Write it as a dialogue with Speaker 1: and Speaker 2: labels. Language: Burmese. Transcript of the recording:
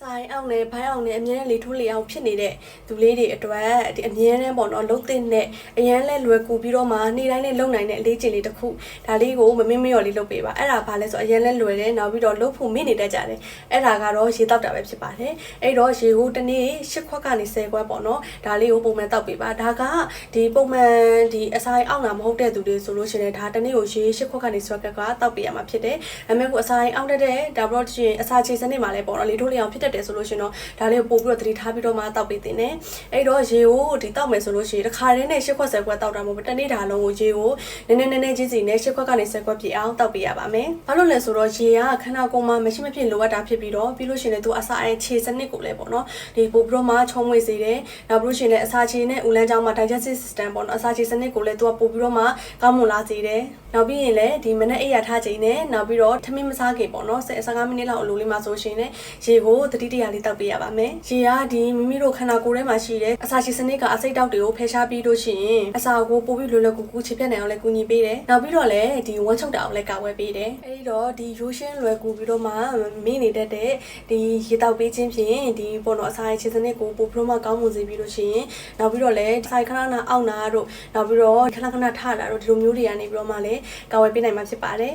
Speaker 1: ဆိုင်အောင်နဲ့ဘိုင်းအောင်နဲ့အမြဲတမ်းလေထိုးလေအောင်ဖြစ်နေတဲ့သူလေးတွေအတွက်ဒီအမြဲတမ်းပေါ့နော်လုံးသိနဲ့အရန်လဲလွယ်ကူပြီးတော့မှနေ့တိုင်းနဲ့လုံနိုင်တဲ့အလေးချိန်လေးတစ်ခုဒါလေးကိုမမင်းမလျော်လေးလုပ်ပေးပါအဲ့ဒါဘာလဲဆိုအရန်လဲလွယ်တယ်နောက်ပြီးတော့လှုပ်ဖို့မိနေတတ်ကြတယ်အဲ့ဒါကတော့ရေတောက်တာပဲဖြစ်ပါတယ်အဲ့တော့ရေကိုတစ်နေ့10ခွက်ကနေ10ခွက်ပေါ့နော်ဒါလေးကိုပုံမှန်တောက်ပေးပါဒါကဒီပုံမှန်ဒီအစာအောင်တာမဟုတ်တဲ့သူတွေဆိုလို့ရှိရင်ဒါတစ်နေ့ကိုရေ10ခွက်ကနေ10ခွက်ကတောက်ပေးရမှာဖြစ်တယ်အမေကအစာအောင်တဲ့ဒါဘလို့ချင်းအစာချေစနစ်မှာလဲပေါ့နော်လေထိုးလေအောင်ဖြစ်တယ်ဆိုလို့ရှိရင်တော့ဒါလေးကိုပို့ပြီးတော့သတိထားပြီးတော့မှတောက်ပေးတင်တယ်အဲ့တော့ရေကိုဒီတောက်မယ်ဆိုလို့ရှိရင်တစ်ခါတည်းနဲ့10ခွက်10ခွက်တောက်တာမဟုတ်ဘူးတစ်နေ့ဒါလုံးကိုရေကိုနည်းနည်းချင်းစီနဲ့10ခွက်ကနေ10ခွက်ပြည့်အောင်တောက်ပေးရပါမယ်ဘာလို့လဲဆိုတော့ရေကခန္ဓာကိုယ်မှာမရှိမဖြစ်လိုအပ်တာဖြစ်ပြီးတော့ပြီးလို့ရှိရင်လည်းသူအစာအချေစနစ်ကိုလည်းပေါ့နော်ဒီပို့ပြီးတော့မှချုံမွေစေတယ်နောက်ပြီးလို့ရှိရင်လည်းအစာချေနဲ့ဦးလန်းချောင်းမှာ digestive system ပေါ့နော်အစာချေစနစ်ကိုလည်းသူကပို့ပြီးတော့မှကောင်းမွန်လာစေတယ်နောက်ပြီးရင်လည်းဒီမနက်အိပ်ရထားချိန်နဲ့နောက်ပြီးတော့ထမင်းမစားခင်ပေါ့နော်15မိနစ်လောက်အလိုလေးမှာဆိုရှင်လည်းရေကိုတတိတရာလေးတောက်ပေးရပါမယ်ရေကဒီမိမိတို့ခန္ဓာကိုယ်ထဲမှာရှိတဲ့အစာချေစနစ်ကအစိတ်တောက်တွေကိုဖယ်ရှားပြီးလို့ရှိရင်အစာကိုပို့ပြီးလွယ်လွယ်ကူကူခြေပြတ်နိုင်အောင်လည်းကူညီပေးတယ်နောက်ပြီးတော့လည်းဒီဝမ်းချုပ်တာအောင်လည်းကာကွယ်ပေးတယ်အဲဒီတော့ဒီရိုးရှင်းလွယ်ကူပြီးတော့မှမိနေတတ်တဲ့ဒီရေတောက်ပေးခြင်းဖြင့်ဒီပေါ့နော်အစာချေစနစ်ကိုပို့ပြီးတော့မှကောင်းမွန်စေပြီးလို့ရှိရင်နောက်ပြီးတော့လည်းဆိုင်ခဏခဏအောင့်တာတို့နောက်ပြီးတော့ခဏခဏထတာတို့ဒီလိုမျိုးတွေကနေပြီးတော့မှလည်းကာကွယ်ပေးနိုင်မှာဖြစ်ပါတယ်